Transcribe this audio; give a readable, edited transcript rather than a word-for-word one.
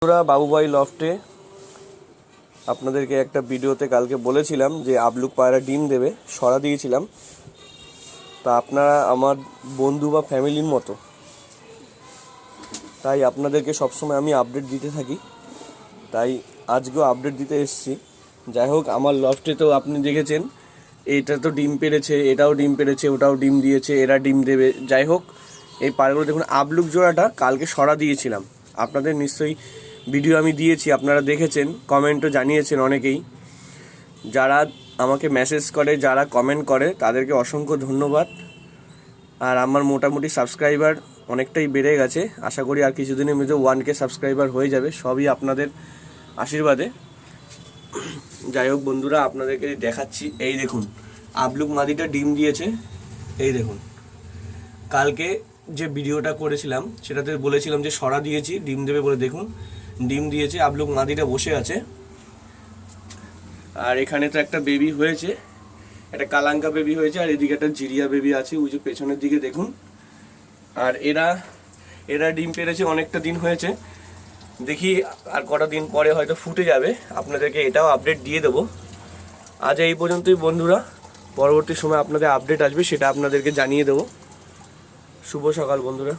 বন্ধুরা, বাবুভাই লফটে আপনাদেরকে একটা ভিডিওতে কালকে বলেছিলাম যে আবলুক পায়রা ডিম দেবে, সরা দিয়েছিলাম। তা আপনারা আমার বন্ধু বা ফ্যামিলির মতো, তাই আপনাদেরকে সবসময় আমি আপডেট দিতে থাকি। তাই আজকেও আপডেট দিতে এসেছি। যাই হোক, আমার লফটে তো আপনি দেখেছেন, এটা তো ডিম পেড়েছে, এটাও ডিম পেড়েছে, ওটাও ডিম দিয়েছে, এরা ডিম দেবে। যাই হোক, এই পায়রাগুলো দেখুন, আবলুক জোড়াটা কালকে সরা দিয়েছিলাম। আপনাদের নিশ্চয়ই ভিডিও আমি দিয়েছি, আপনারা দেখেছেন, কমেন্টও জানিয়েছেন অনেকেই। যারা আমাকে মেসেজ করে, যারা কমেন্ট করে, তাদেরকে অসংখ্য ধন্যবাদ। আর আমার মোটামুটি সাবস্ক্রাইবার অনেকটাই বেড়ে গেছে। আশা করি আর কিছুদিনের মধ্যে 1K সাবস্ক্রাইবার হয়ে যাবে, সবই আপনাদের আশীর্বাদে। যাই হোক বন্ধুরা, আপনাদেরকে দেখাচ্ছি। এই দেখুন, আবলুক মাদিটা ডিম দিয়েছে। এই দেখুন, কালকে যে ভিডিওটা করেছিলাম সেটাতে বলেছিলাম যে সরা দিয়েছি, ডিম দেবে বলে। দেখুন, ডিম দিয়েছে, আবলুক মাদিটা বসে আছে। আর এখানে তো একটা বেবি হয়েছে, একটা কালাঙ্কা বেবি হয়েছে, আর এদিকে একটা জিরিয়া বেবি আছে, ওই যে পেছনের দিকে দেখুন। আর এরা ডিম পেড়েছে, অনেকটা দিন হয়েছে। দেখি আর কটা দিন পরে হয়তো ফুটে যাবে, আপনাদেরকে এটাও আপডেট দিয়ে দেবো। আজ এই পর্যন্তই বন্ধুরা, পরবর্তী সময় আপনাদের আপডেট আসবে, সেটা আপনাদেরকে জানিয়ে দেবো। শুভ সকাল বন্ধুরা।